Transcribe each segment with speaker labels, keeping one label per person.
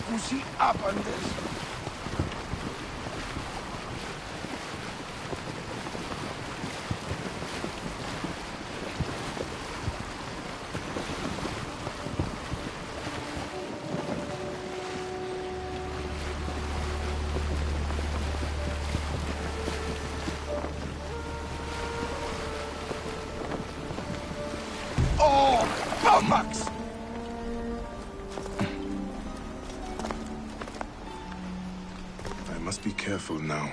Speaker 1: pussy up on this. Oh, Baumax!
Speaker 2: I must be careful now.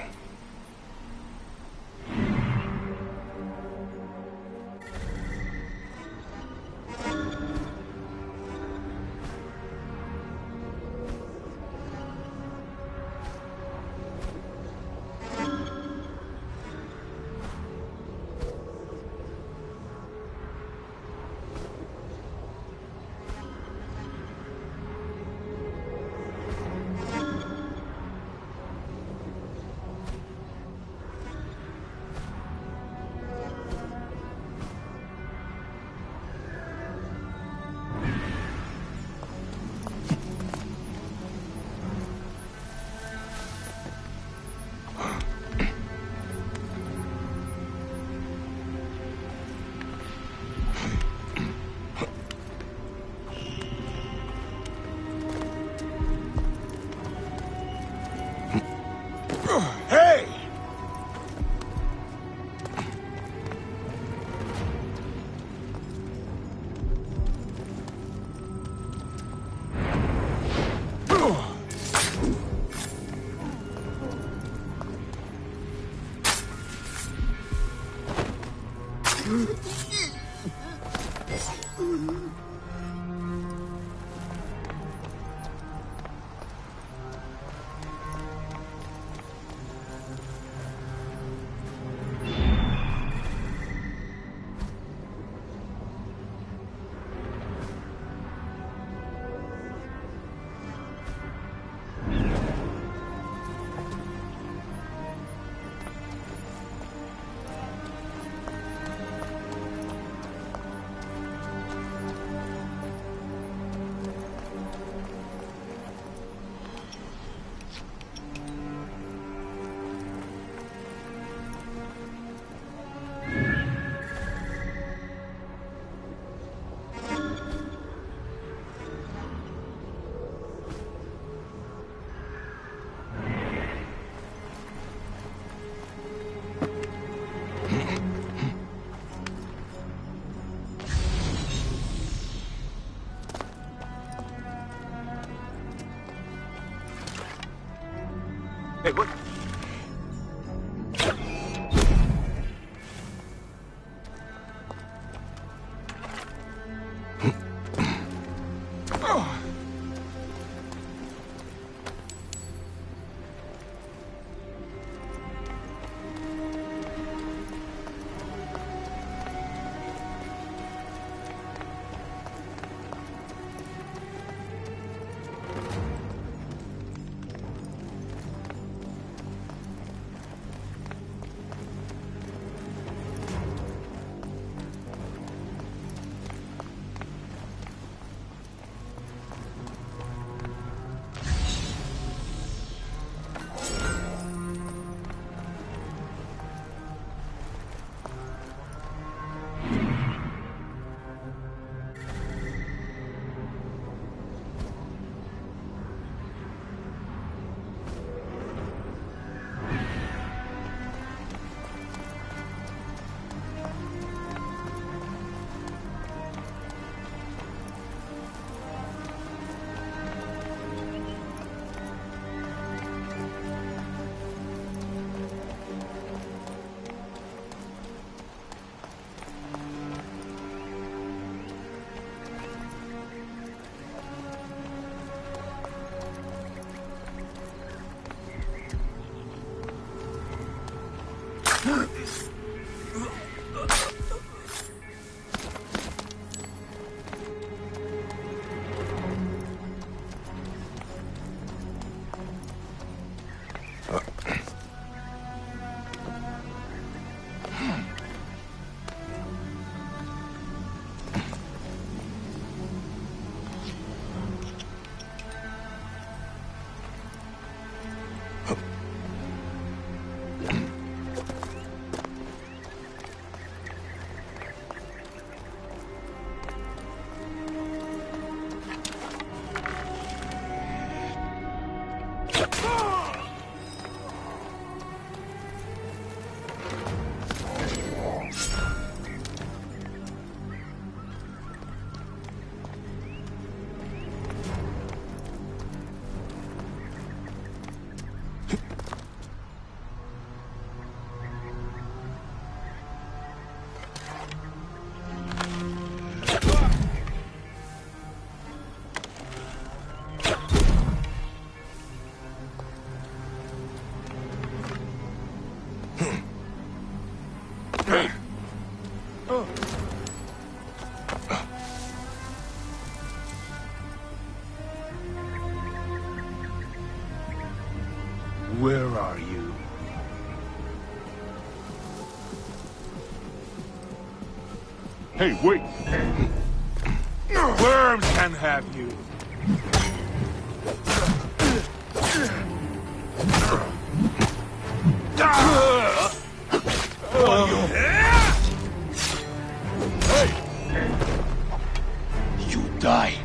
Speaker 1: Hey!
Speaker 3: Hey, what?
Speaker 1: Where are you?
Speaker 3: Hey, wait!
Speaker 1: Worms can have you. You die.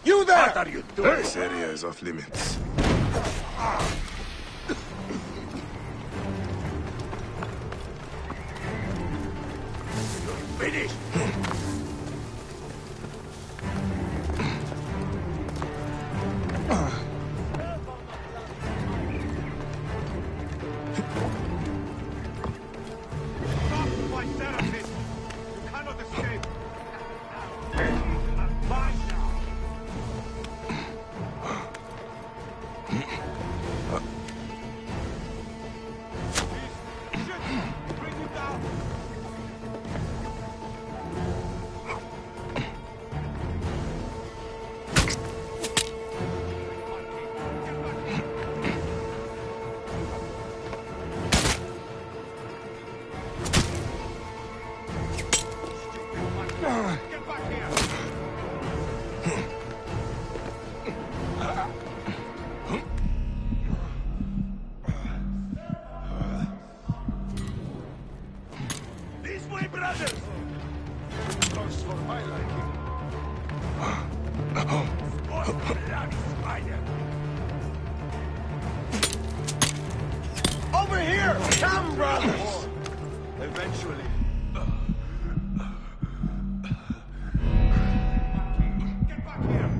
Speaker 1: You there! What are you doing?
Speaker 2: This area is off limits.
Speaker 1: Finish! Over here! Come, brothers! Eventually. Get back here!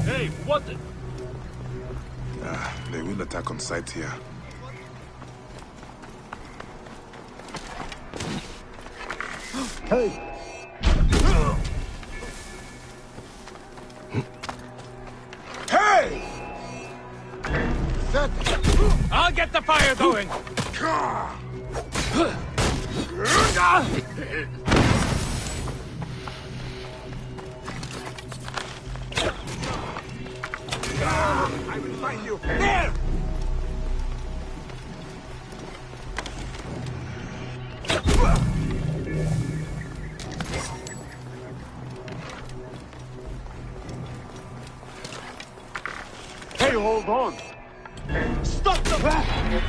Speaker 3: Hey, what the...
Speaker 2: They will attack on sight here.
Speaker 4: Hey!
Speaker 1: Hey! I'll get the fire going! I will find you! There!
Speaker 3: Hey, hold on!
Speaker 1: Stop them!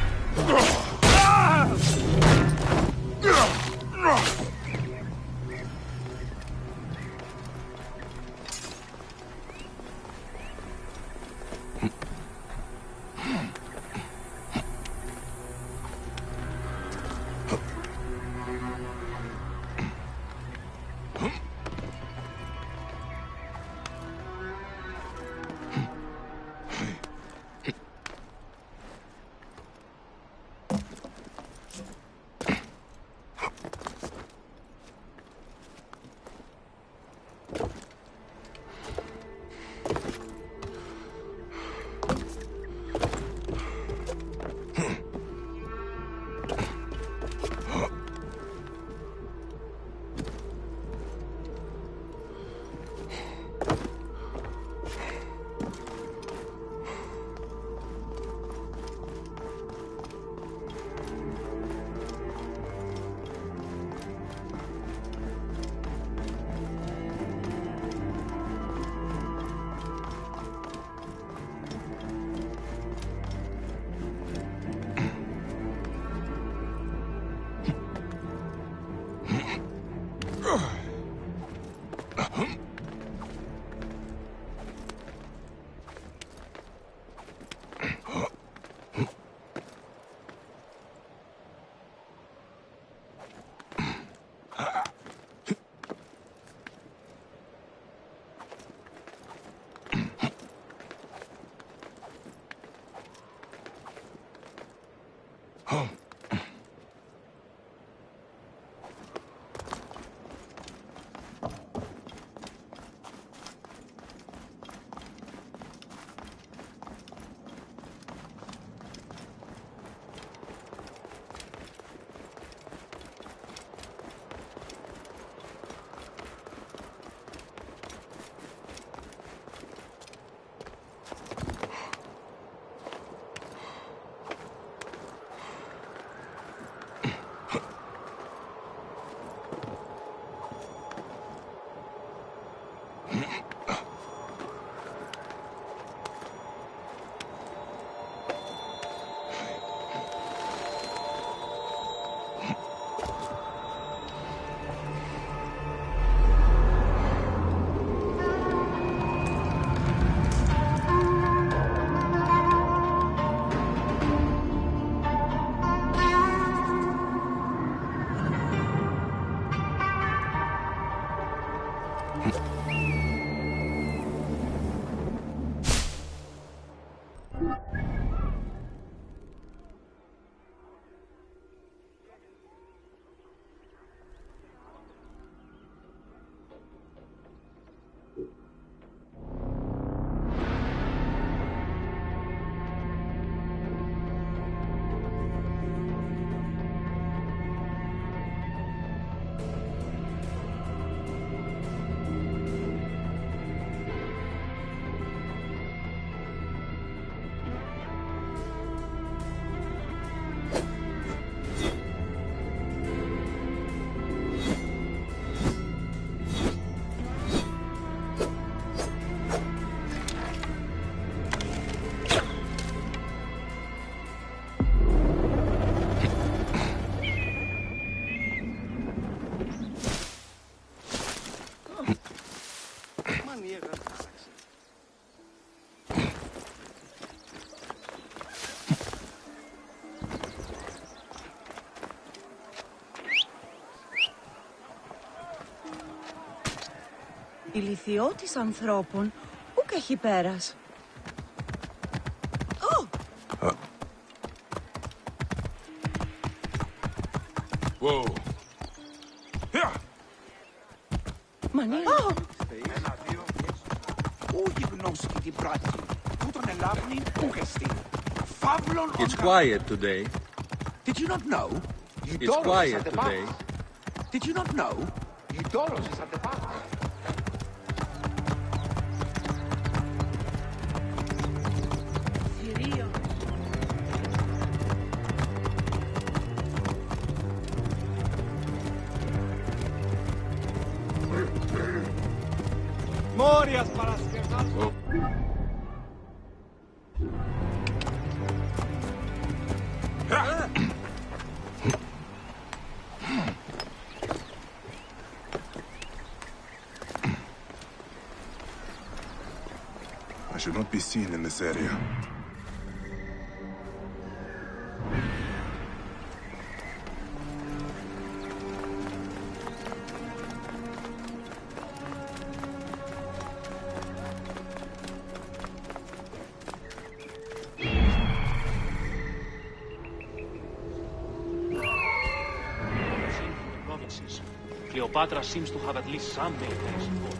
Speaker 4: Ηλιθιώτης ανθρώπων, ούκ έχει πέρας.
Speaker 2: Whoa. Yeah.
Speaker 4: Μανίλα.
Speaker 5: It's quiet today.
Speaker 1: Did you not know?
Speaker 5: It's quiet today.
Speaker 1: Did you not know?
Speaker 4: Θηρίο.
Speaker 3: Μόριας Παρασκευάς.
Speaker 2: I should not be seen in this area.
Speaker 3: Cleopatra seems to have at least some military support.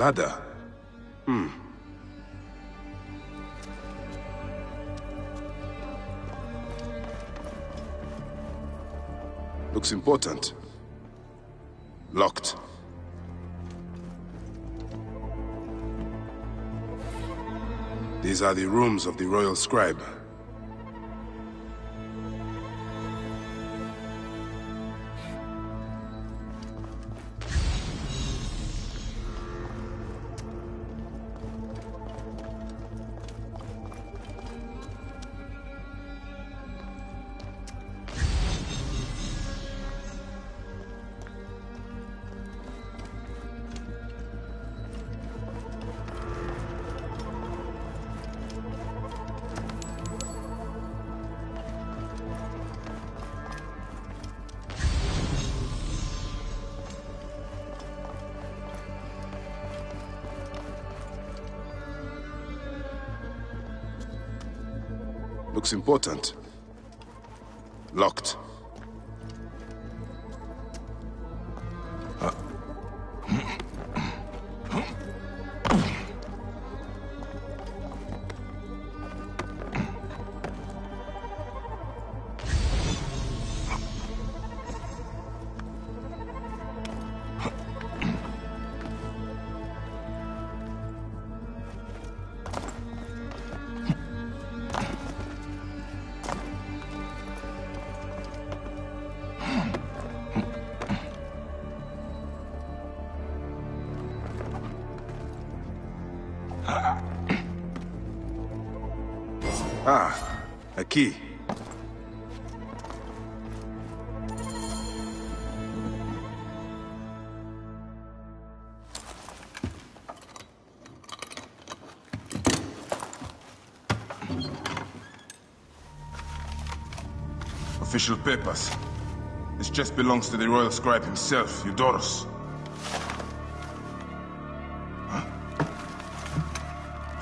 Speaker 2: ladder. Looks important. Locked. These are the rooms of the Royal Scribe. Looks important. Locked. Ah, a key. Official papers. This chest belongs to the Royal Scribe himself, Eudorus. Huh?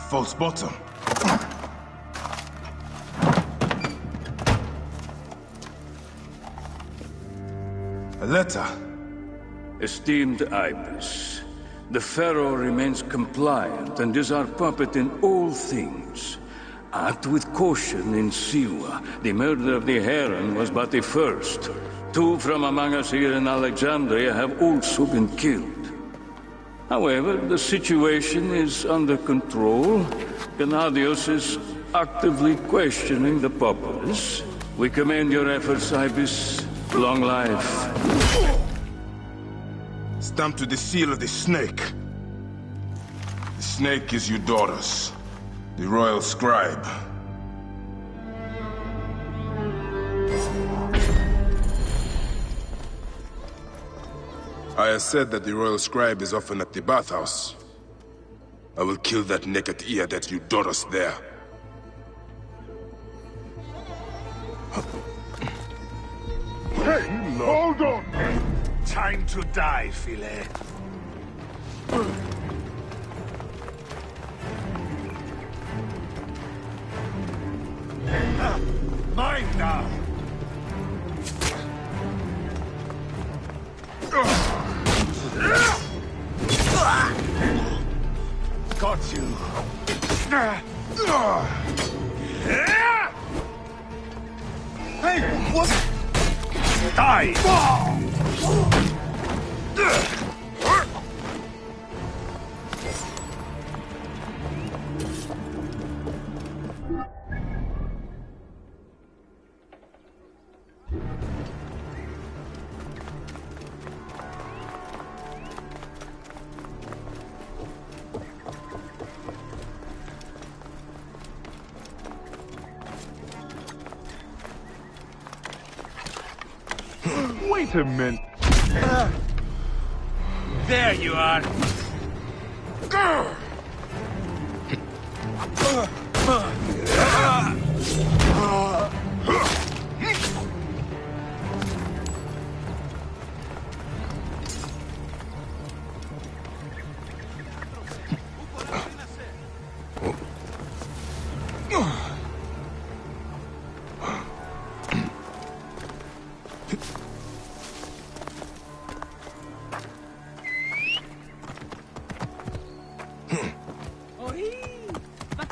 Speaker 2: False bottom. A letter.
Speaker 6: Esteemed Ibis, the Pharaoh remains compliant and is our puppet in all things. Act with caution in Siwa. The murder of the Heron was but the first. 2 from among us here in Alexandria have also been killed. However, the situation is under control. Gennadios is actively questioning the populace. We commend your efforts, Ibis. Long life.
Speaker 2: Stamped with the seal of the snake. The snake is Eudorus, the Royal Scribe. I have said that the Royal Scribe is often at the bathhouse. I will kill that naked ear that Eudorus there.
Speaker 1: Hey, hold on! Time to die, Philae. Mine now! Got you. Hey, what? Die! Wait a minute. There you are.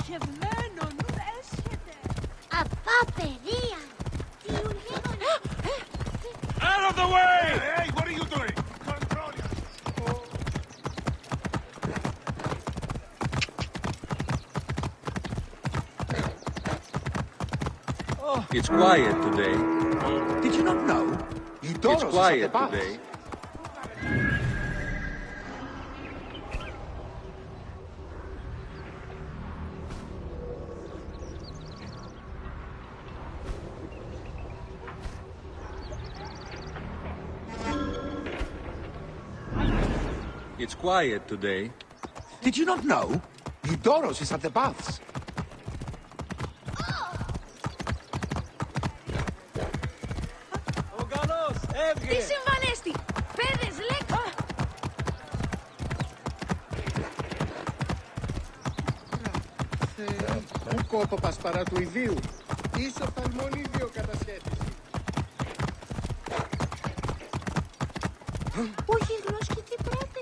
Speaker 4: Στοχευμένον, έσχεται.
Speaker 7: Απά, παιδεία. Τι ουλίγωνε.
Speaker 1: Out of the way! Hey, what are you doing? Control
Speaker 5: It's quiet today.
Speaker 8: Did you not know?
Speaker 5: It's quiet today. It's quiet today.
Speaker 8: Did you not know? Eudoros is at the baths.
Speaker 4: Τι συμβανέστη. Πέδες, λέκα.
Speaker 9: Ο κότοπας παρά του ιδίου. Ισοφθαλμονίδιο κατασχέτιση.
Speaker 7: Όχι γλώσ και τι πρέπει.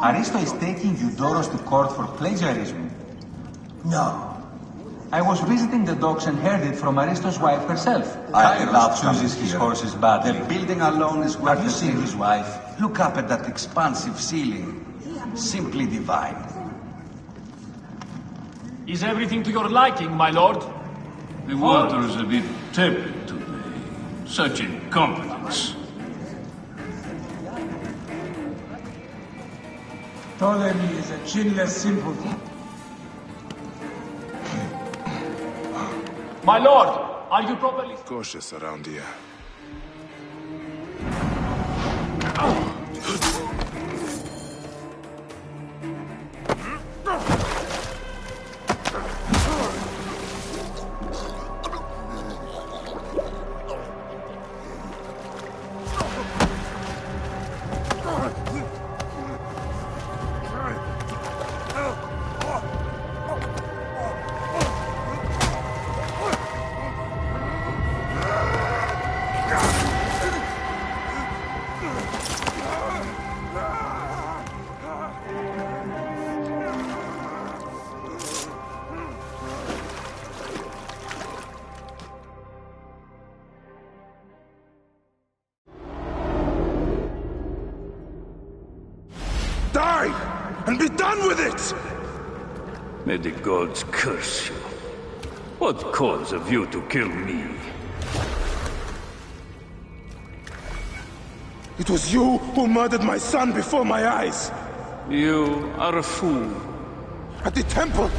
Speaker 10: Aristo is taking Eudoros to court for plagiarism.
Speaker 11: No.
Speaker 10: I was visiting the docks and heard it from Aristo's wife herself.
Speaker 11: Love
Speaker 10: chooses his horses badly.
Speaker 11: The building alone is worth.
Speaker 10: Have you seen his wife?
Speaker 11: Look up at that expansive ceiling. Simply divine.
Speaker 3: Is everything to your liking, my lord?
Speaker 6: The water is a bit tepid today. Such incompetence.
Speaker 9: Ptolemy is a chinless simpleton.
Speaker 3: My lord, are you properly...
Speaker 2: Cautious around here. Die! And be done with it!
Speaker 6: May the gods curse you. What cause have you to kill me?
Speaker 2: It was you who murdered my son before my eyes!
Speaker 6: You are a fool.
Speaker 2: At the temple!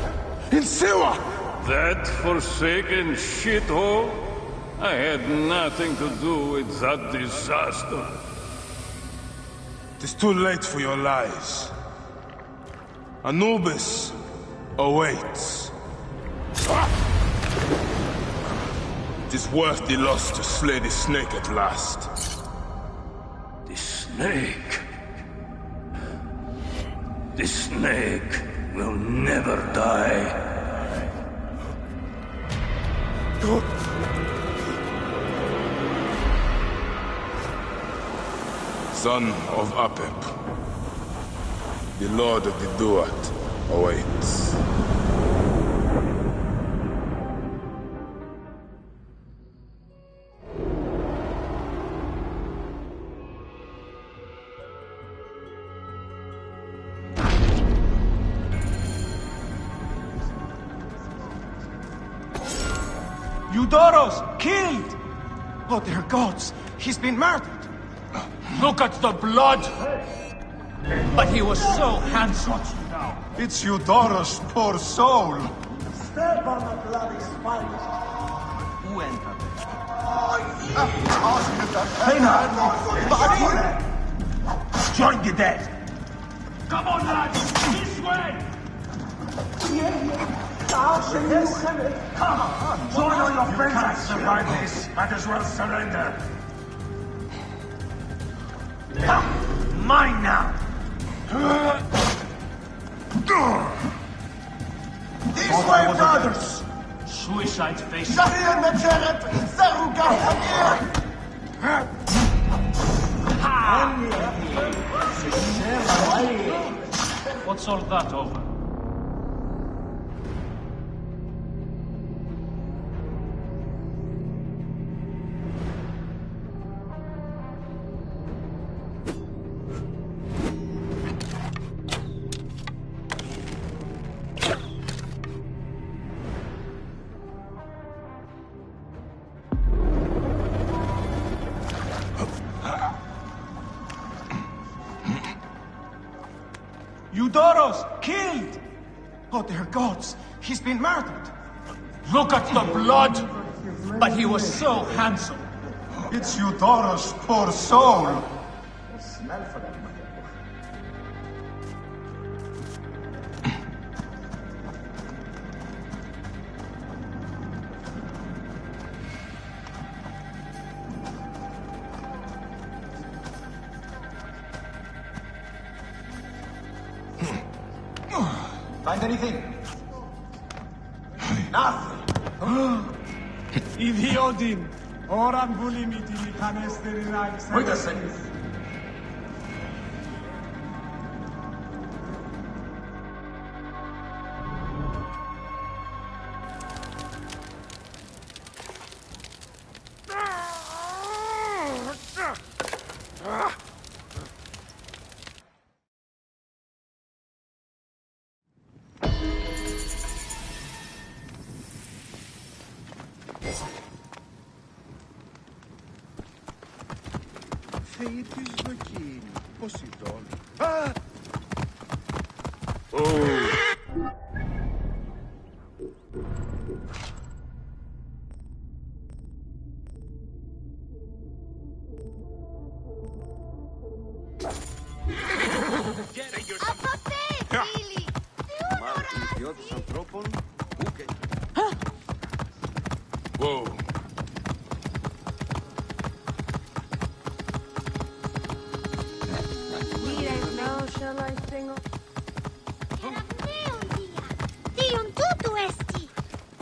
Speaker 2: In Siwa!
Speaker 6: That forsaken shithole? I had nothing to do with that disaster.
Speaker 2: It is too late for your lies. Anubis awaits. It is worth the loss to slay the snake at last.
Speaker 6: The snake? The snake will never die.
Speaker 2: Son of Apep, the Lord of the Duat awaits.
Speaker 8: Eudoros! Killed! Oh, dear gods! He's been murdered!
Speaker 3: Look at the blood!
Speaker 8: But he was so handsome. It's Eudoros, poor soul.
Speaker 11: Step on the bloody spike. Who entered? Hey now! Join the dead!
Speaker 1: Come on, lads! This way!
Speaker 11: Come on! Join all your friends! You can't survive this. Might as well surrender. Come! Mine now!
Speaker 8: This way, brothers!
Speaker 3: Suicide face. What's all that over?
Speaker 8: Eudoros, killed! Oh, dear gods, he's been murdered.
Speaker 1: Look at the blood! But he was so handsome.
Speaker 8: It's Eudoros, poor soul. Find anything? Nothing.
Speaker 1: Idiodin! Oran bulimiti kanesterin.
Speaker 8: Wait a second.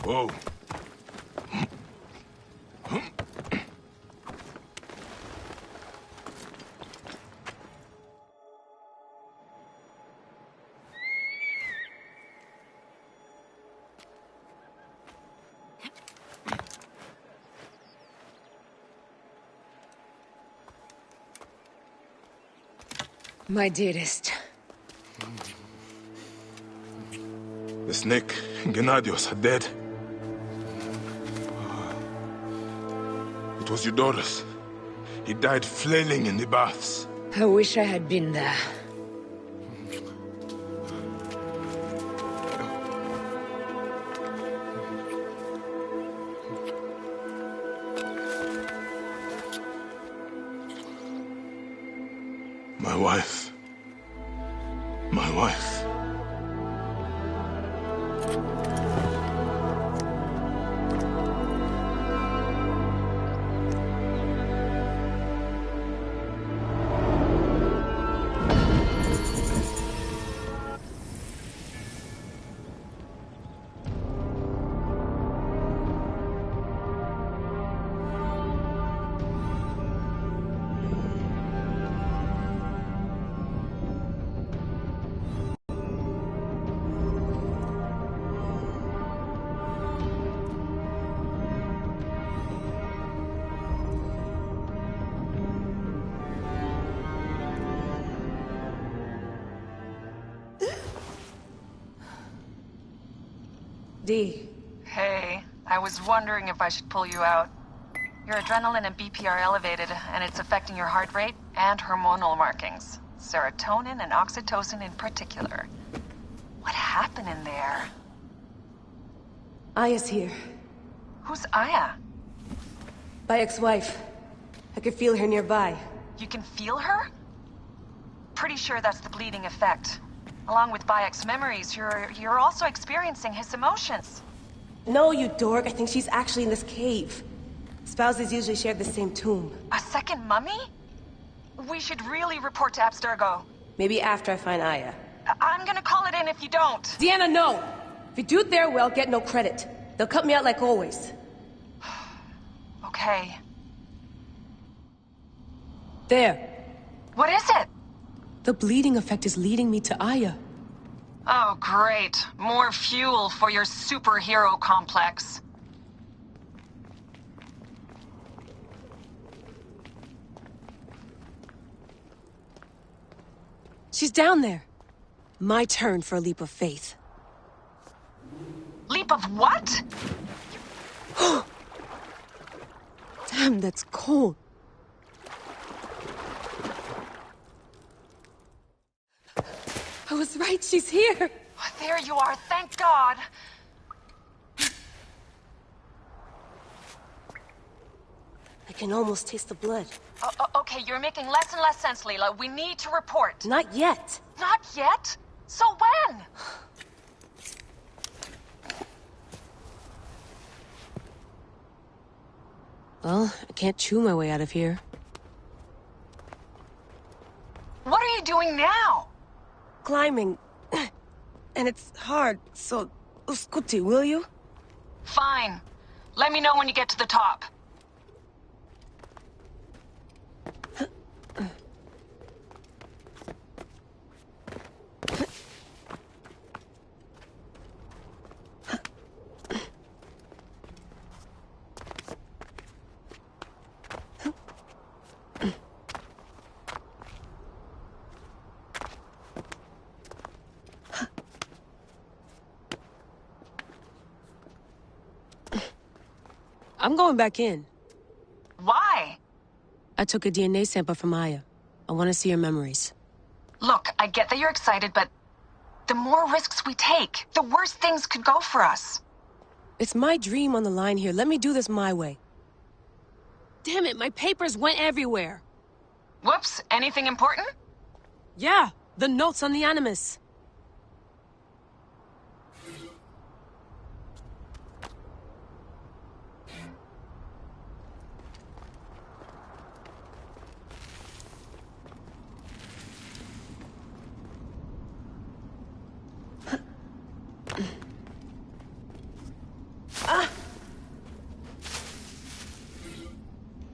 Speaker 2: Whoa. Whoa.
Speaker 4: My dearest.
Speaker 2: The snake and Gennadios are dead. It was Eudoros. He died flailing in the baths.
Speaker 4: I wish I had been there.
Speaker 2: My wife. My wife.
Speaker 4: Dee.
Speaker 12: Hey, I was wondering if I should pull you out. Your adrenaline and BP are elevated, and it's affecting your heart rate and hormonal markings. Serotonin and oxytocin in particular. What in there?
Speaker 13: Aya's here.
Speaker 12: Who's Aya?
Speaker 13: My ex-wife. I could feel her nearby.
Speaker 12: You can feel her? Pretty sure that's the bleeding effect. Along with Bayek's memories, you're also experiencing his emotions.
Speaker 13: No, you dork. I think she's actually in this cave. Spouses usually share the same tomb.
Speaker 12: A second mummy? We should really report to Abstergo.
Speaker 13: Maybe after I find Aya.
Speaker 12: I'm gonna call it in if you don't.
Speaker 13: Deanna, no! If you do it their way, I'll get no credit. They'll cut me out like always.
Speaker 12: Okay.
Speaker 13: There.
Speaker 12: What is it?
Speaker 13: The bleeding effect is leading me to Aya.
Speaker 12: Oh, great. More fuel for your superhero complex.
Speaker 13: She's down there. My turn for a leap of faith.
Speaker 12: Leap of what?
Speaker 13: Damn, that's cold. I was right, she's here.
Speaker 12: There you are, thank God.
Speaker 13: I can almost taste the blood.
Speaker 12: Okay, you're making less and less sense, Layla. We need to report.
Speaker 13: Not yet.
Speaker 12: Not yet? So when?
Speaker 13: Well, I can't chew my way out of here.
Speaker 12: What are you doing now?
Speaker 13: Climbing. And it's hard, so... Scuti, will you?
Speaker 12: Fine. Let me know when you get to the top.
Speaker 13: I'm going back in.
Speaker 12: Why?
Speaker 13: I took a DNA sample from Aya. I want to see her memories.
Speaker 12: Look, I get that you're excited, but the more risks we take, the worse things could go for us.
Speaker 13: It's my dream on the line here. Let me do this my way. Damn it, my papers went everywhere.
Speaker 12: Whoops, anything important?
Speaker 13: Yeah, the notes on the Animus.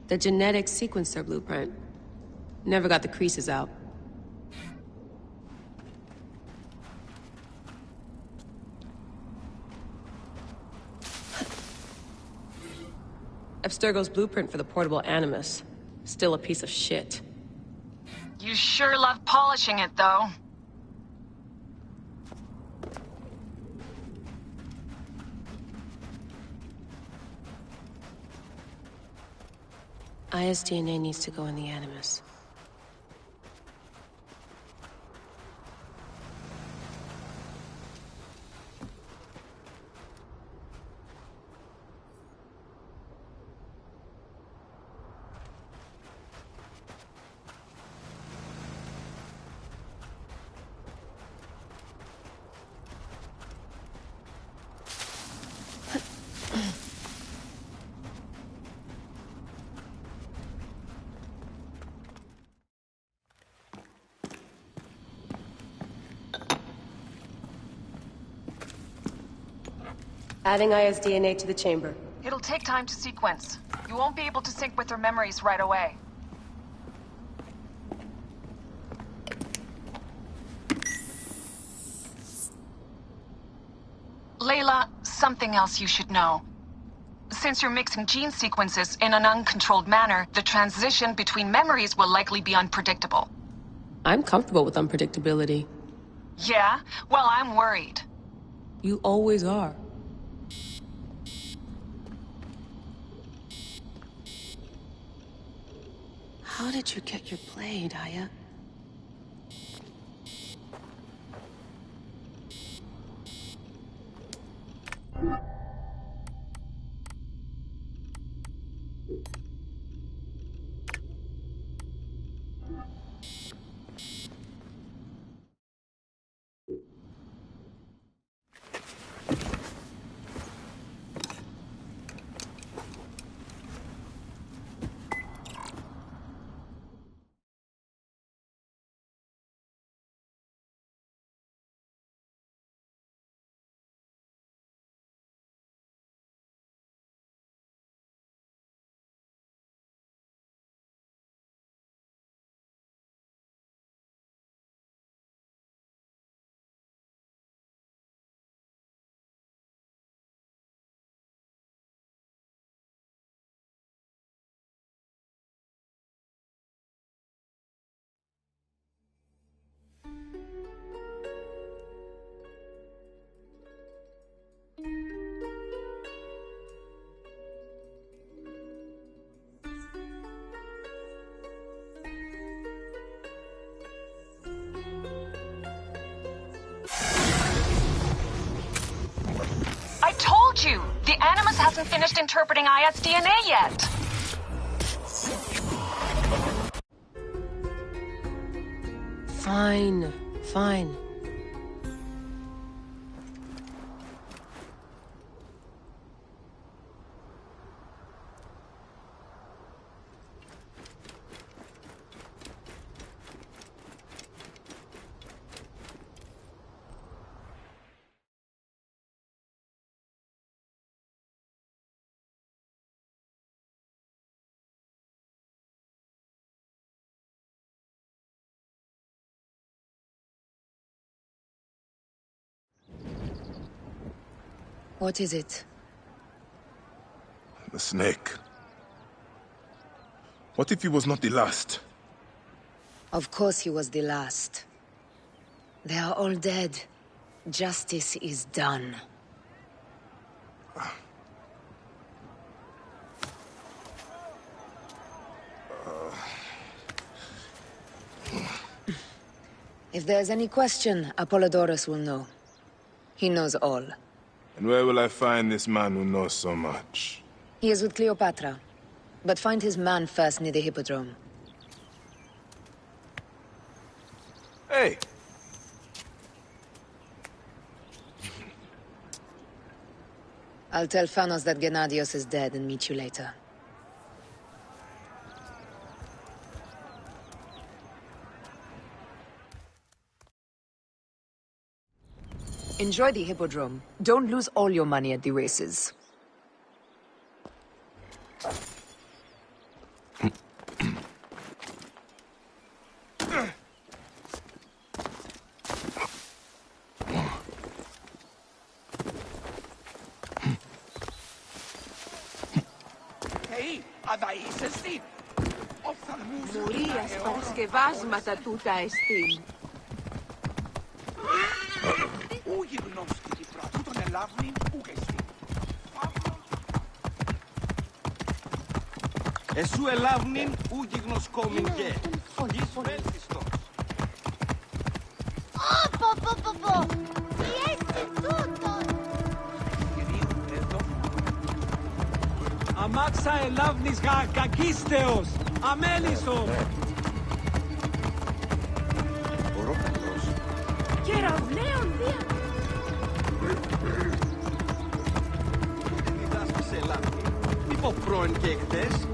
Speaker 13: The genetic sequencer blueprint. Never got the creases out. Abstergo's blueprint for the portable Animus. Still a piece of shit.
Speaker 12: You sure love polishing it, though.
Speaker 13: Aya's DNA needs to go in the Animus. Adding Aya's DNA to the chamber.
Speaker 12: It'll take time to sequence. You won't be able to sync with her memories right away. Layla, something else you should know. Since you're mixing gene sequences in an uncontrolled manner, the transition between memories will likely be unpredictable.
Speaker 13: I'm comfortable with unpredictability.
Speaker 12: Yeah? Well, I'm worried.
Speaker 13: You always are. How did you get your blade, Aya?
Speaker 12: I told you! The Animus hasn't finished interpreting IS DNA yet!
Speaker 13: Fine, fine.
Speaker 4: What is it?
Speaker 2: The snake. What if he was not the last?
Speaker 4: Of course he was the last. They are all dead. Justice is done. If there's any question, Apollodorus will know. He knows all.
Speaker 2: And where will I find this man who knows so much?
Speaker 4: He is with Cleopatra. But find his man first near the Hippodrome.
Speaker 2: Hey!
Speaker 4: I'll tell Phanos that Gennadios is dead and meet you later. Enjoy the Hippodrome. Don't lose all your money at the races.
Speaker 14: Μουρίας παρασκευάσματα τούτα εστίν.
Speaker 15: Εσού ελάβνην ούγιγνος κόμιν γε. Γης βέλτιστος.
Speaker 7: Πω! Τι έστει τούτος!
Speaker 8: Αμάξα ελάβνης κακίστεως! Αμέλισσος!
Speaker 15: Ορόπουλος.
Speaker 14: Κεραυναίων δια!
Speaker 15: Διδάσκησε ελάβνη. Μη πω πρώην και εχθές.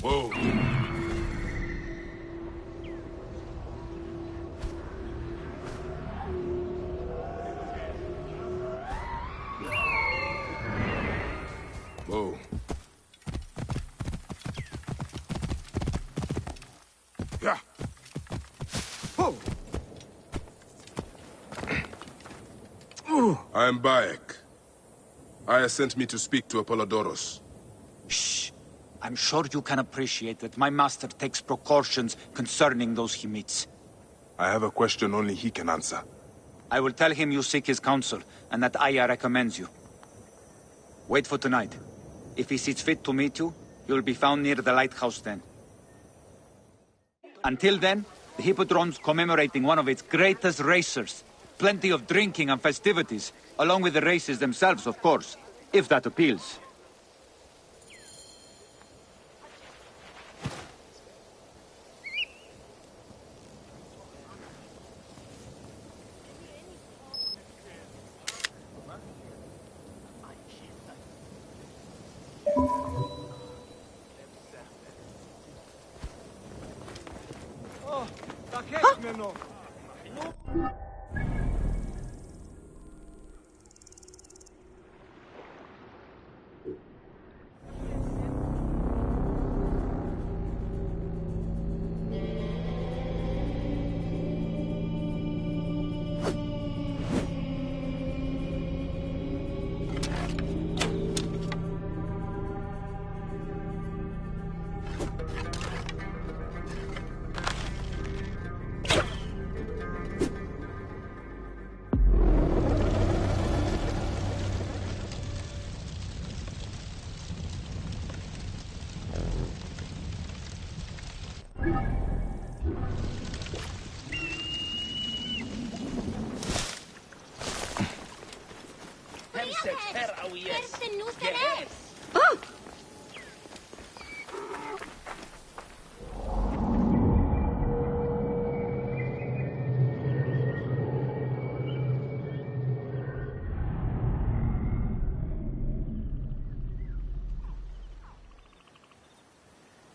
Speaker 2: Whoa. Whoa. Yeah. Whoa. I'm Bayek. Aya sent me to speak to Apollodorus.
Speaker 16: Shh. I'm sure you can appreciate that my master takes precautions concerning those he meets.
Speaker 2: I have a question only he can answer.
Speaker 16: I will tell him you seek his counsel, and that Aya recommends you. Wait for tonight. If he sees fit to meet you, he will be found near the lighthouse then. Until then, the Hippodrome's commemorating one of its greatest racers. Plenty of drinking and festivities, along with the races themselves, of course, if that appeals.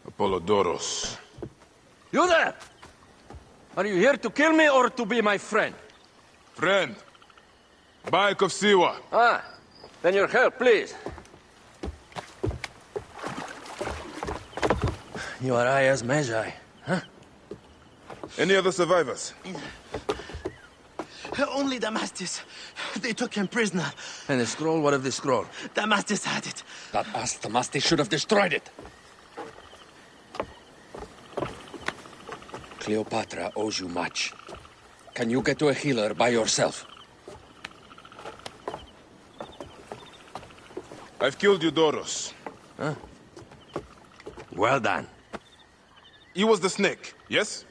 Speaker 2: Apollodorus.
Speaker 17: You there! Are you here to kill me or to be my friend?
Speaker 2: Friend. Bayek of Siwa.
Speaker 17: Ah, then your help, please. You are Aya's Magi, huh?
Speaker 2: Any other survivors?
Speaker 11: Only Damastis. They took him prisoner.
Speaker 17: And the scroll? What of the scroll?
Speaker 11: Damastis had it.
Speaker 17: That ass Damastis should have destroyed it. Cleopatra owes you much. Can you get to a healer by yourself?
Speaker 2: I've killed Eudorus.
Speaker 17: Huh? Well done.
Speaker 2: He was the snake, yes?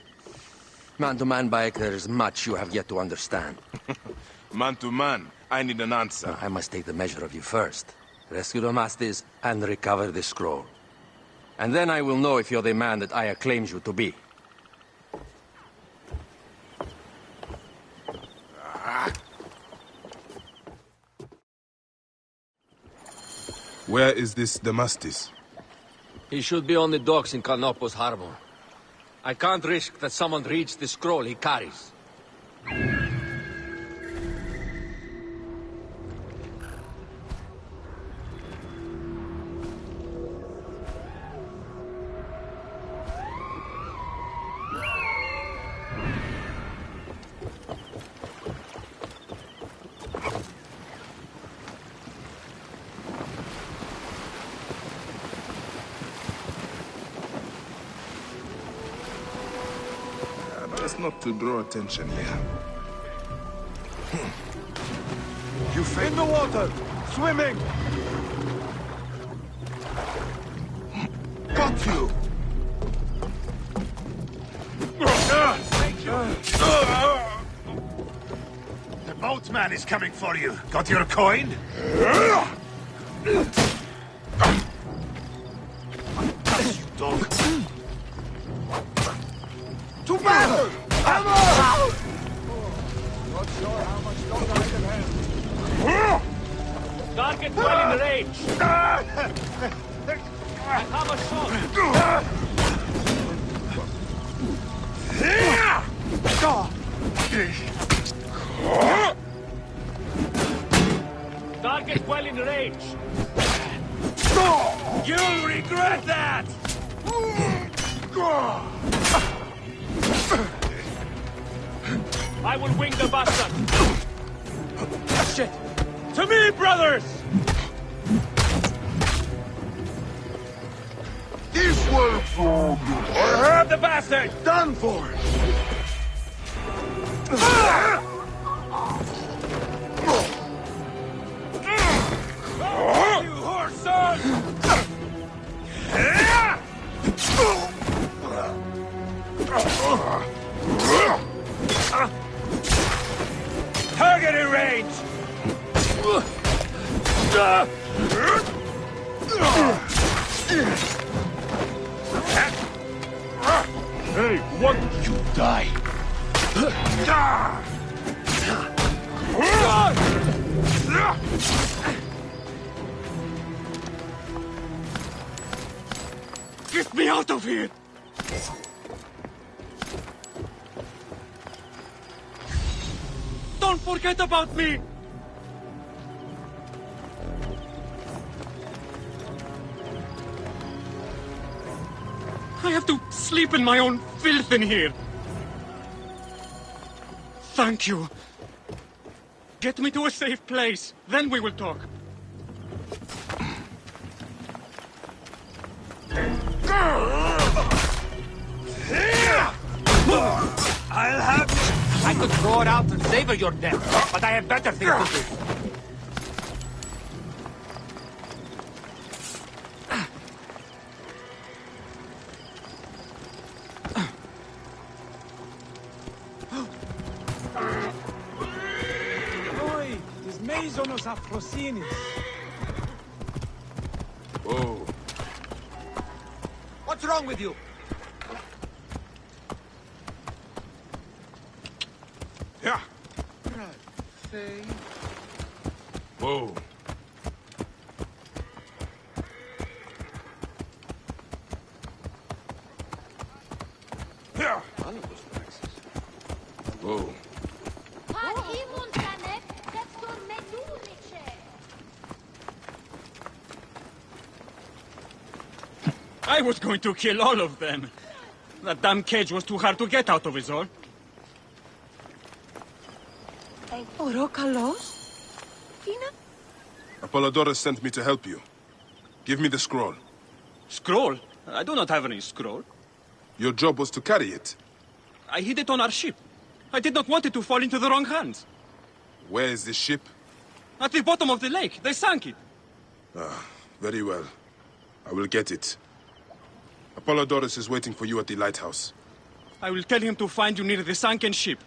Speaker 17: Man to man, Bayek, there is much you have yet to understand.
Speaker 2: Man to man, I need an answer.
Speaker 17: I must take the measure of you first. Rescue Damastis and recover the scroll. And then I will know if you're the man that Aya claims you to be.
Speaker 2: Where is this Damastis?
Speaker 17: He should be on the docks in Canopus Harbor. I can't risk that someone reads the scroll he carries.
Speaker 2: Best not to draw attention here.
Speaker 1: You in the water! Swimming! Got you! The boatman is coming for you. Got your coin? You dog. To battle! Hammer! Not sure how much longer I can handle.
Speaker 3: Target well in range. I have a shot. Target well in range.
Speaker 1: You'll regret that!
Speaker 3: I will wing the bastard.
Speaker 1: Shit! To me, brothers! I have the bastard! Done for! You horse son! Target in range! Hey, what? You die! Get me out of here! Don't forget about me! I have to sleep in my own filth in here. Thank you. Get me to a safe place, then we will talk.
Speaker 15: I could throw it out and savor your death, but I have better things to do.
Speaker 8: Oi, τις μέιζονος αφροσύνης.
Speaker 2: Oh.
Speaker 15: What's wrong with you?
Speaker 2: Yeah.
Speaker 15: Say.
Speaker 2: Whoa. Yeah. Whoa.
Speaker 8: I was going to kill all of them. That damn cage was too hard to get out of, is all.
Speaker 2: Apollodorus sent me to help you. Give me the scroll.
Speaker 8: Scroll? I do not have any scroll.
Speaker 2: Your job was to carry it.
Speaker 8: I hid it on our ship. I did not want it to fall into the wrong hands.
Speaker 2: Where is this ship?
Speaker 8: At the bottom of the lake. They sank it.
Speaker 2: Ah, very well. I will get it. Apollodorus is waiting for you at the lighthouse.
Speaker 8: I will tell him to find you near the sunken ship.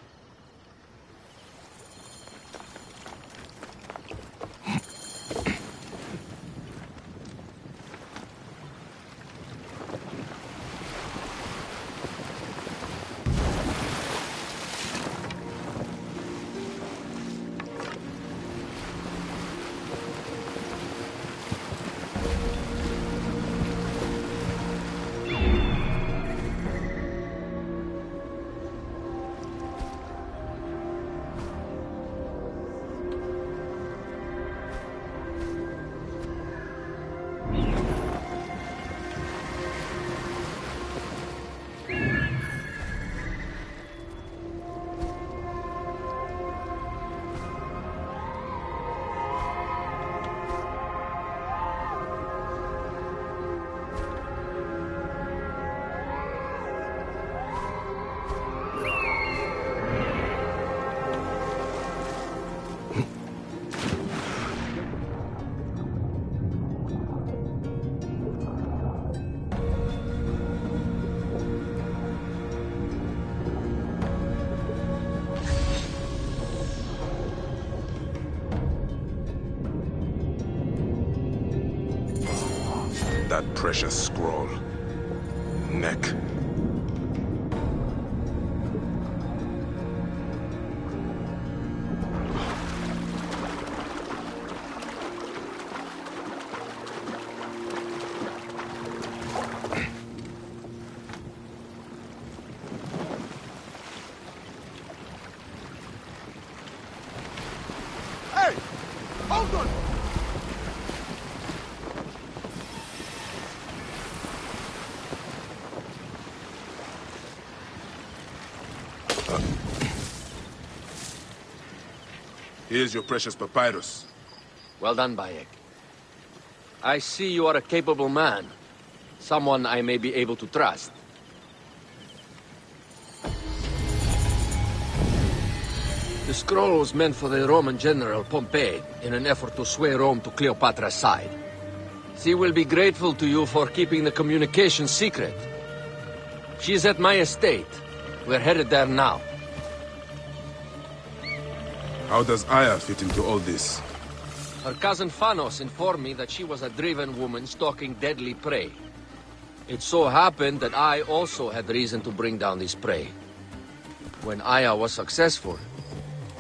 Speaker 2: That precious scroll. Neck.
Speaker 1: Hey! Hold on!
Speaker 2: Here's your precious papyrus.
Speaker 17: Well done, Bayek. I see you are a capable man. Someone I may be able to trust. The scroll was meant for the Roman general Pompey in an effort to sway Rome to Cleopatra's side. She will be grateful to you for keeping the communication secret. She is at my estate. We're headed there now.
Speaker 2: How does Aya fit into all this?
Speaker 17: Her cousin Phanos informed me that she was a driven woman stalking deadly prey. It so happened that I also had reason to bring down this prey. When Aya was successful,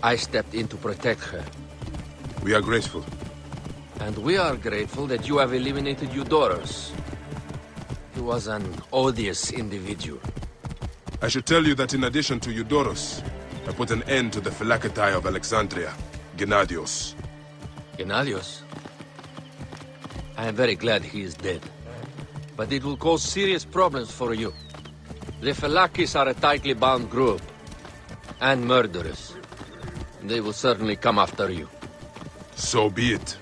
Speaker 17: I stepped in to protect her.
Speaker 2: We are grateful.
Speaker 17: And we are grateful that you have eliminated Eudorus. He was an odious individual.
Speaker 2: I should tell you that in addition to Eudorus, I put an end to the Phylakitai of Alexandria, Gennadios.
Speaker 17: Gennadios? I am very glad he is dead. But it will cause serious problems for you. The Phylakis are a tightly bound group. And murderers. They will certainly come after you.
Speaker 2: So be it.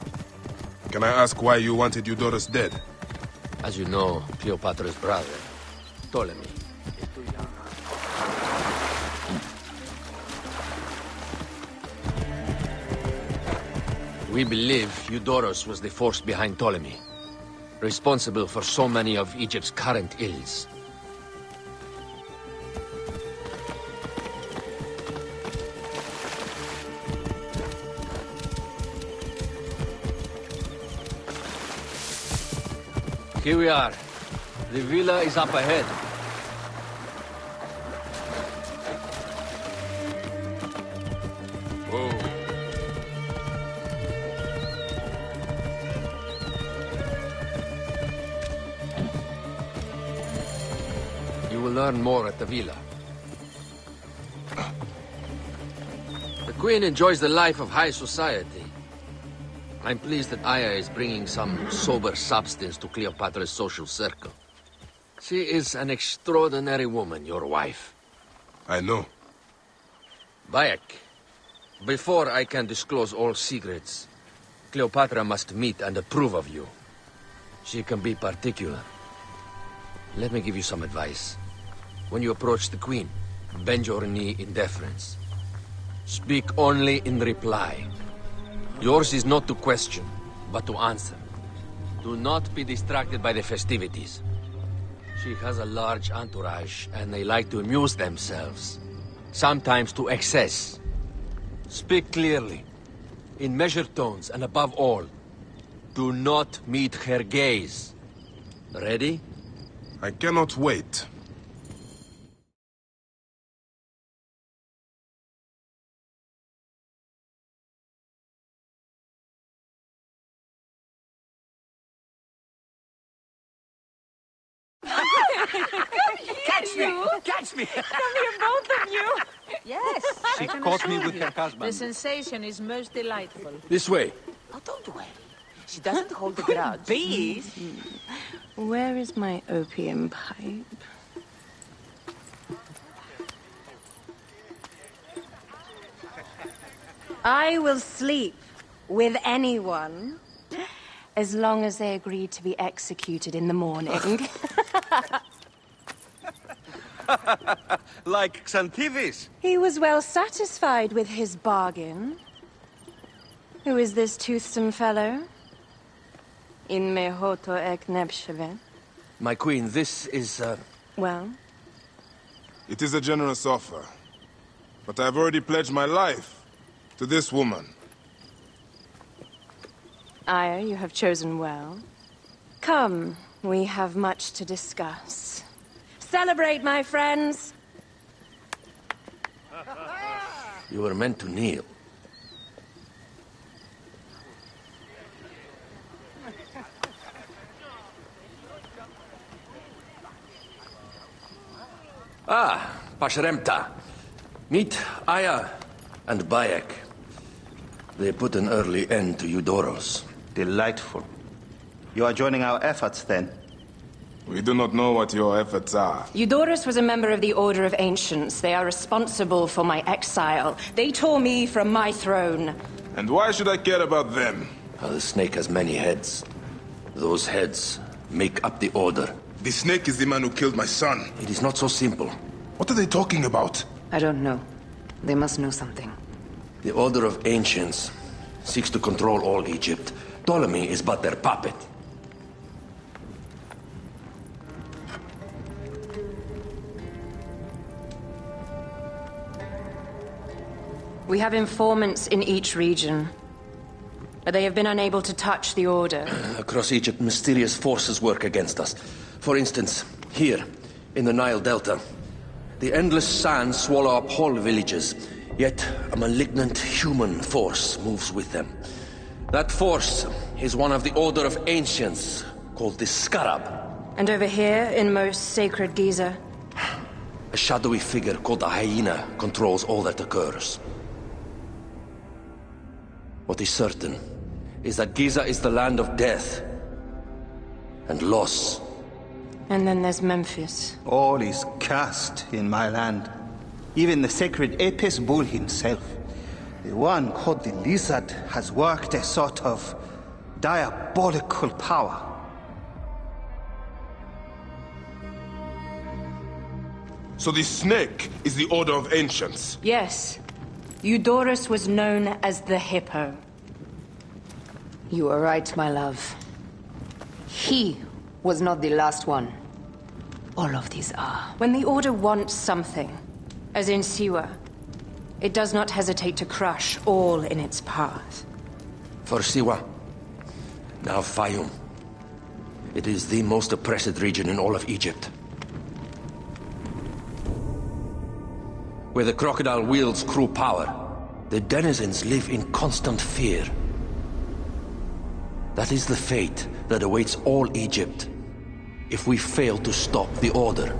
Speaker 2: Can I ask why you wanted Eudorus dead?
Speaker 17: As you know, Cleopatra's brother, Ptolemy. We believe Eudorus was the force behind Ptolemy, responsible for so many of Egypt's current ills. Here we are. The villa is up ahead. Whoa. You will learn more at the villa. The Queen enjoys the life of high society. I'm pleased that Aya is bringing some sober substance to Cleopatra's social circle. She is an extraordinary woman, your wife.
Speaker 2: I know.
Speaker 17: Bayek, before I can disclose all secrets, Cleopatra must meet and approve of you. She can be particular. Let me give you some advice. When you approach the Queen, bend your knee in deference. Speak only in reply. Yours is not to question, but to answer. Do not be distracted by the festivities. She has a large entourage, and they like to amuse themselves. Sometimes to excess. Speak clearly, in measured tones, and above all, do not meet her gaze. Ready?
Speaker 2: I cannot wait.
Speaker 14: Catch me! Catch me! Come here, both of you!
Speaker 18: Yes,
Speaker 16: She
Speaker 18: I can
Speaker 16: caught me
Speaker 18: assure
Speaker 16: with
Speaker 18: you.
Speaker 16: her husband.
Speaker 18: The sensation is most delightful.
Speaker 17: This way.
Speaker 18: Oh, don't worry. She doesn't hold a grudge.
Speaker 14: Bees?
Speaker 19: Where is my opium pipe? I will sleep with anyone as long as they agree to be executed in the morning.
Speaker 15: Like Xantivis.
Speaker 19: He was well satisfied with his bargain. Who is this toothsome fellow? In mehoto ek nebsheve.
Speaker 17: My queen, this is,
Speaker 19: Well?
Speaker 2: It is a generous offer. But I've already pledged my life to this woman.
Speaker 19: Aya, you have chosen well. Come, we have much to discuss. Celebrate, my friends!
Speaker 17: you were meant to kneel. Ah, Pashremta. Meet Aya and Bayek. They put an early end to Eudorus.
Speaker 20: Delightful. You are joining our efforts, then?
Speaker 2: We do not know what your efforts are.
Speaker 19: Eudorus was a member of the Order of Ancients. They are responsible for my exile. They tore me from my throne.
Speaker 2: And why should I care about them?
Speaker 17: The snake has many heads. Those heads make up the Order.
Speaker 2: The snake is the man who killed my son.
Speaker 17: It is not so simple.
Speaker 2: What are they talking about?
Speaker 4: I don't know. They must know something.
Speaker 17: The Order of Ancients seeks to control all Egypt. Ptolemy is but their puppet.
Speaker 19: We have informants in each region, but they have been unable to touch the Order.
Speaker 17: Across Egypt, mysterious forces work against us. For instance, here, in the Nile Delta, the endless sands swallow up whole villages, yet a malignant human force moves with them. That force is one of the Order of Ancients, called the Scarab.
Speaker 19: And over here, in most sacred Giza?
Speaker 17: A shadowy figure called the Hyena controls all that occurs. What is certain is that Giza is the land of death and loss.
Speaker 19: And then there's Memphis.
Speaker 20: All is cursed in my land. Even the sacred Apis bull himself. The one called the Lizard has worked a sort of diabolical power.
Speaker 2: So the snake is the Order of Ancients?
Speaker 19: Yes. Eudorus was known as the Hippo.
Speaker 4: You are right, my love. He was not the last one. All of these are.
Speaker 19: When the Order wants something, as in Siwa, it does not hesitate to crush all in its path.
Speaker 17: For Siwa, now Fayum. It is the most oppressed region in all of Egypt. Where the crocodile wields cruel power, the denizens live in constant fear. That is the fate that awaits all Egypt if we fail to stop the Order.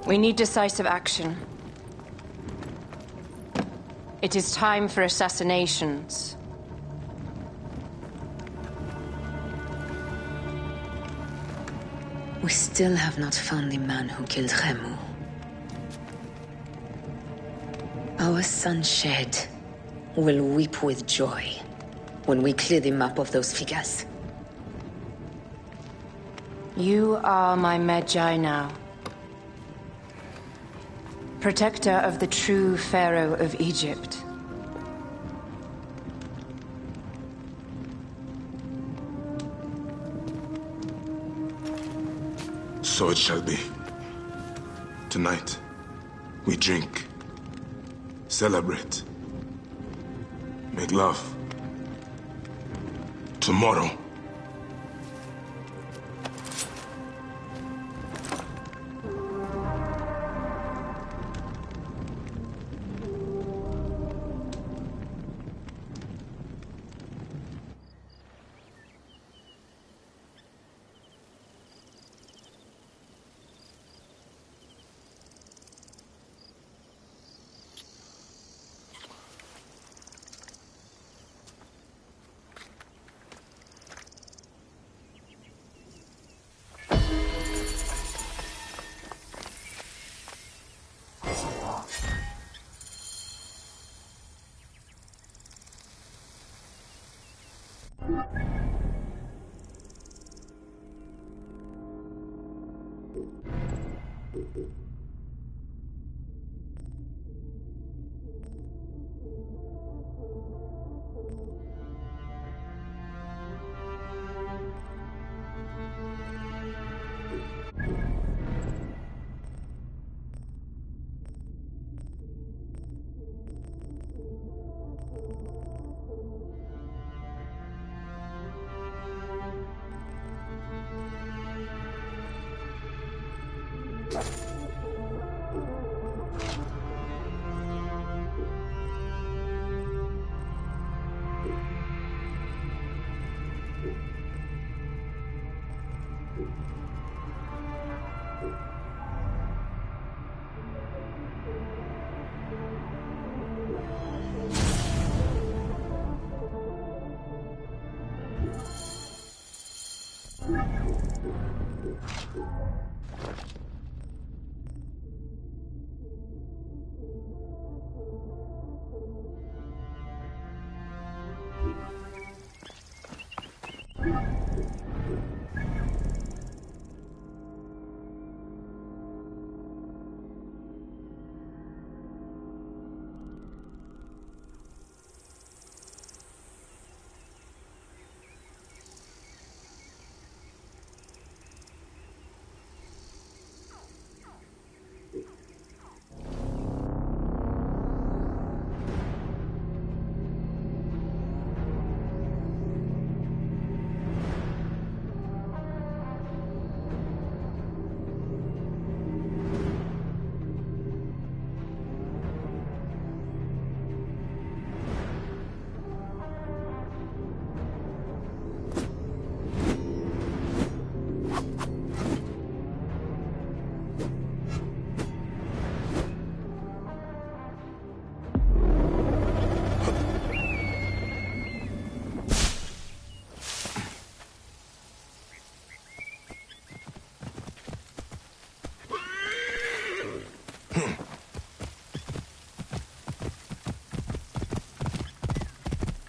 Speaker 19: We need decisive action. It is time for assassinations.
Speaker 4: We still have not found the man who killed Khemu. Our son Shed will weep with joy when we clear the map of those figures.
Speaker 19: You are my Medjay now. Protector of the true Pharaoh of Egypt.
Speaker 2: So it shall be. Tonight, we drink, celebrate, make love. Tomorrow,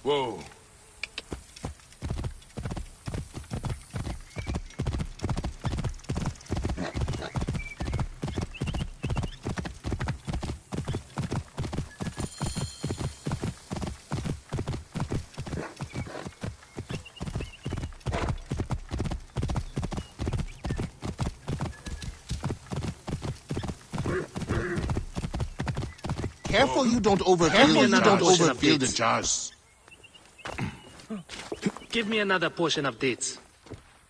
Speaker 2: Whoa.
Speaker 1: Careful you don't overfill the jars.
Speaker 3: Give me another portion of dates.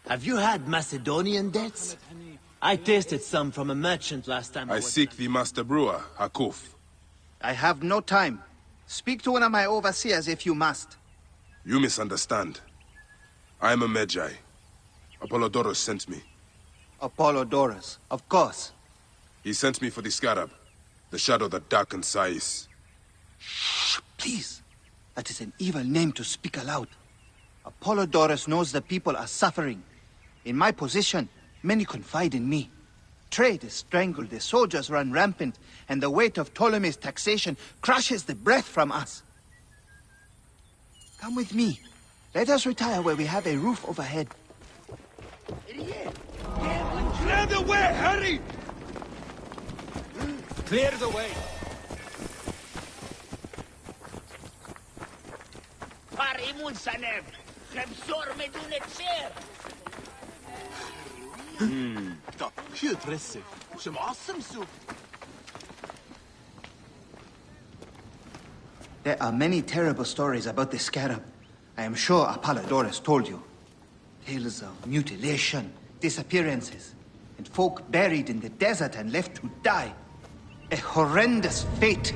Speaker 11: Have you had Macedonian dates? I tasted some from a merchant last time
Speaker 2: I seek the master brewer, Hakuf.
Speaker 20: I have no time. Speak to one of my overseers if you must.
Speaker 2: You misunderstand. I am a Magi. Apollodorus sent me.
Speaker 20: Apollodorus, of course.
Speaker 2: He sent me for the scarab, the shadow that darkens Sais.
Speaker 20: Shh, please. That is an evil name to speak aloud. Apollodorus knows the people are suffering. In my position, many confide in me. Trade is strangled, the soldiers run rampant, and the weight of Ptolemy's taxation crushes the breath from us. Come with me. Let us retire where we have a roof overhead.
Speaker 15: Clear the way, hurry! Clear the way.
Speaker 20: There are many terrible stories about the scarab. I am sure Apollodorus told you. Tales of mutilation, disappearances, and folk buried in the desert and left to die. A horrendous fate,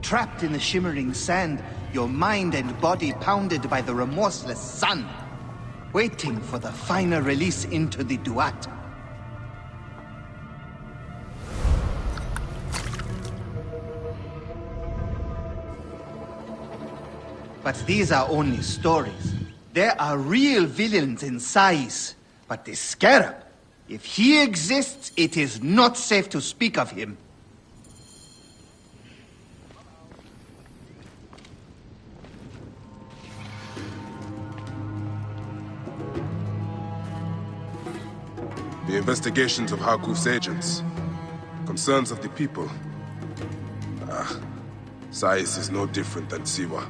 Speaker 20: trapped in the shimmering sand, your mind and body pounded by the remorseless sun, waiting for the final release into the Duat. But these are only stories. There are real villains in Sais. But the Scarab, if he exists, it is not safe to speak of him.
Speaker 2: The investigations of Hakuf's agents. Concerns of the people. Sais is no different than Siwa.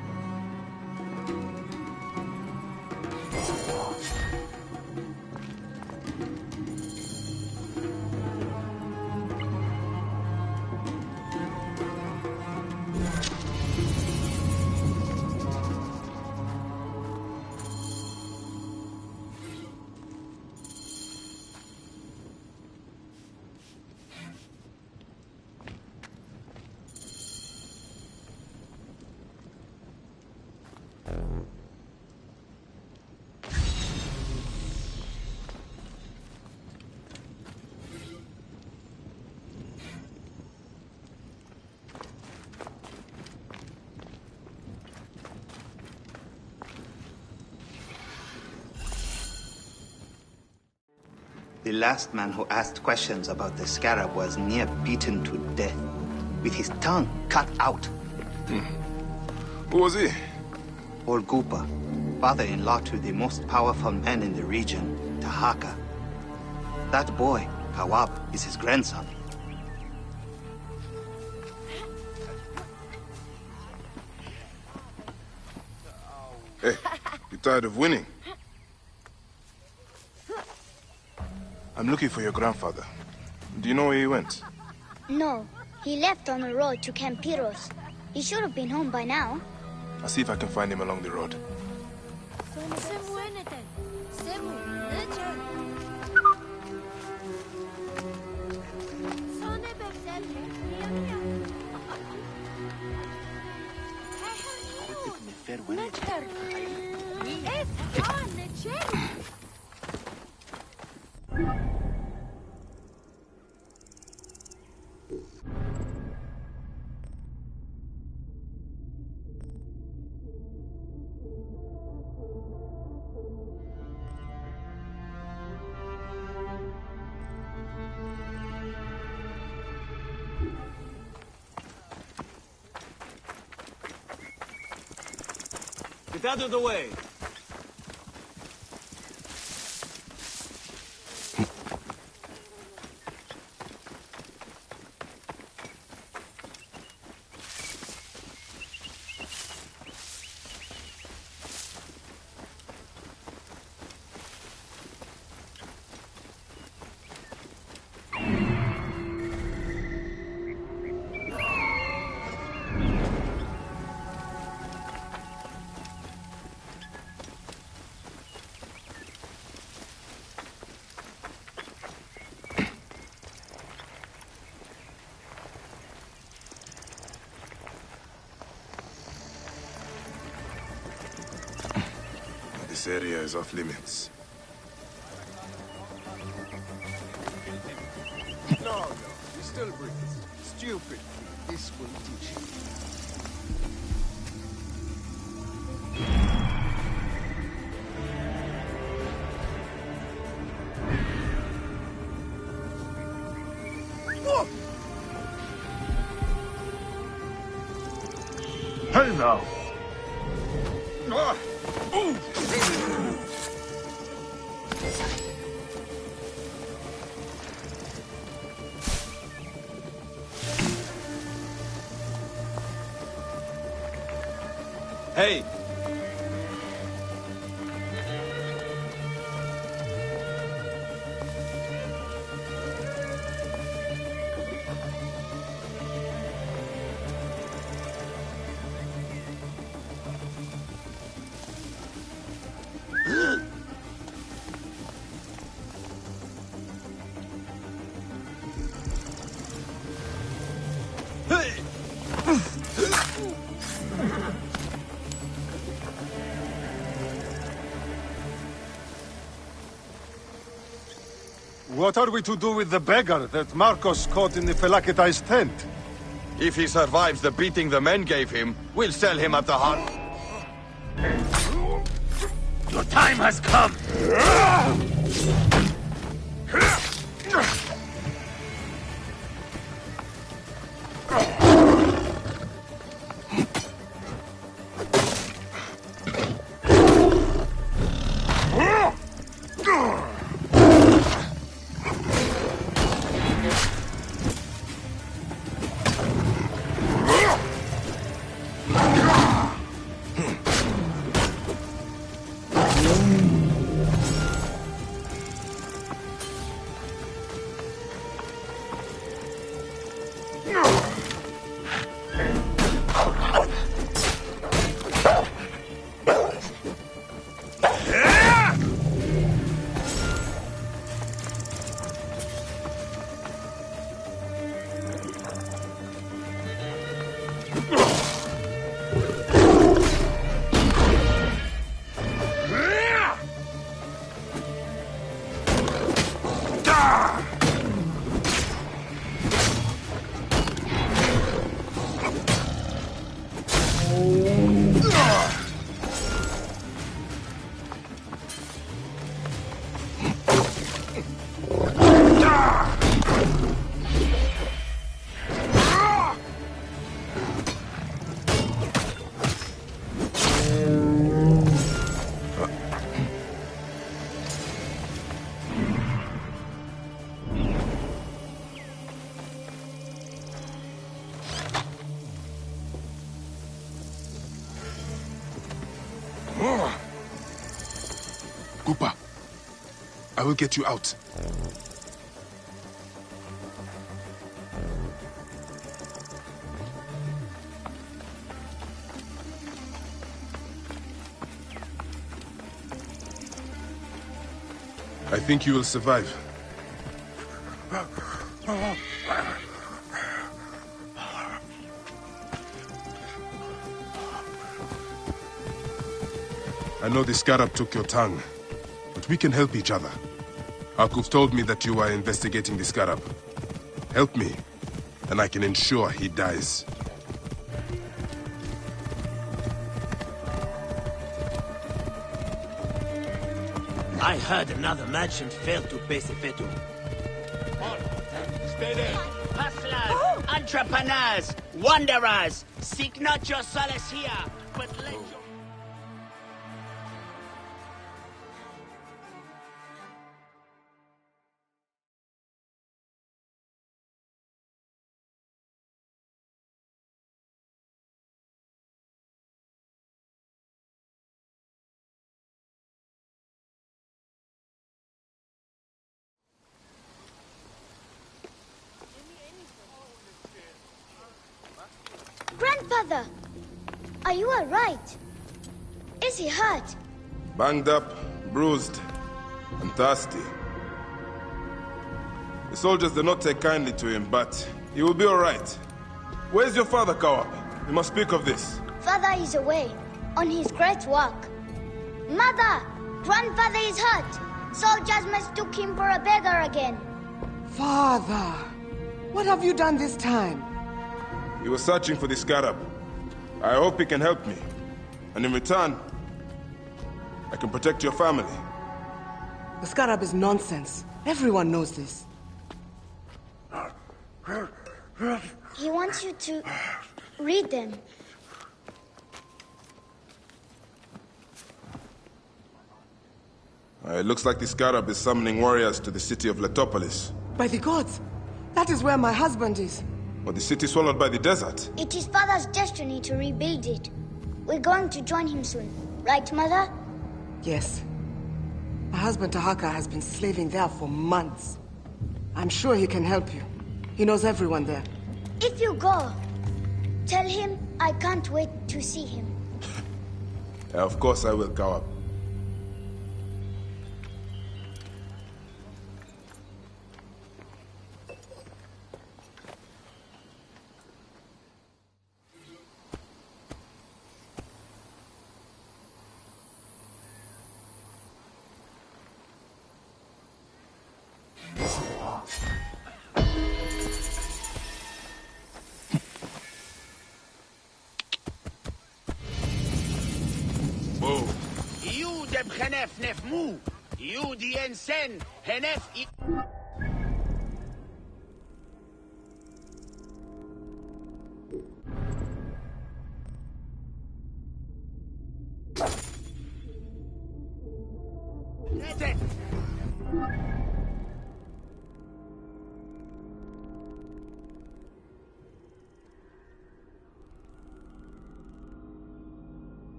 Speaker 20: The last man who asked questions about the Scarab was near beaten to death, with his tongue cut out.
Speaker 2: Who was he?
Speaker 20: Olgupa, father-in-law to the most powerful man in the region, Tahaka. That boy, Kawab, is his grandson.
Speaker 2: Hey, you tired of winning? I'm looking for your grandfather. Do you know where he went?
Speaker 7: No, he left on the road to Campiros. He should have been home by now.
Speaker 2: I'll see if I can find him along the road.
Speaker 11: Get out of the way!
Speaker 2: This area is off limits.
Speaker 9: No, he still breathes. Stupid. This will teach him.
Speaker 1: Hey now!
Speaker 11: Hey!
Speaker 1: What are we to do with the beggar that Marcos caught in the Phelakitai's tent?
Speaker 15: If he survives the beating the men gave him, we'll sell him at the heart.
Speaker 11: Your time has come!
Speaker 2: Kupa, I will get you out. I think you will survive. I know the Scarab took your tongue, but we can help each other. Akuf told me that you are investigating the Scarab. Help me, and I can ensure he dies.
Speaker 11: I heard another merchant failed to pay Sefetu.
Speaker 15: Stay there.
Speaker 18: Hustlers, entrepreneurs, wanderers, seek not your solace here, but let your...
Speaker 7: Grandfather! Are you alright? Is he hurt?
Speaker 2: Banged up, bruised, and thirsty. The soldiers did not take kindly to him, but he will be all right. Where's your father, Kawab? We must speak of this.
Speaker 7: Father is away, on his great work. Mother! Grandfather is hurt! Soldiers mistook him for a beggar again.
Speaker 21: Father! What have you done this time?
Speaker 2: He was searching for the scarab. I hope he can help me. And in return, I can protect your family.
Speaker 21: The scarab is nonsense. Everyone knows this.
Speaker 7: He wants you to read them.
Speaker 2: It looks like the scarab is summoning warriors to the city of Letopolis.
Speaker 21: By the gods! That is where my husband is.
Speaker 2: Or the city swallowed by the desert.
Speaker 7: It is Father's destiny to rebuild it. We're going to join him soon. Right, Mother?
Speaker 21: Yes. My husband Tahaka has been slaving there for months. I'm sure he can help you. He knows everyone there.
Speaker 7: If you go, tell him I can't wait to see him.
Speaker 2: Of course I will, Kawab.
Speaker 15: Henef nef mu. You the ensen. Henef.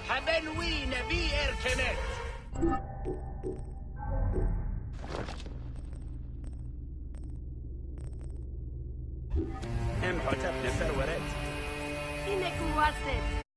Speaker 15: Haben we nevi erkenet. Em hotep nefer weret.
Speaker 14: Inek waset.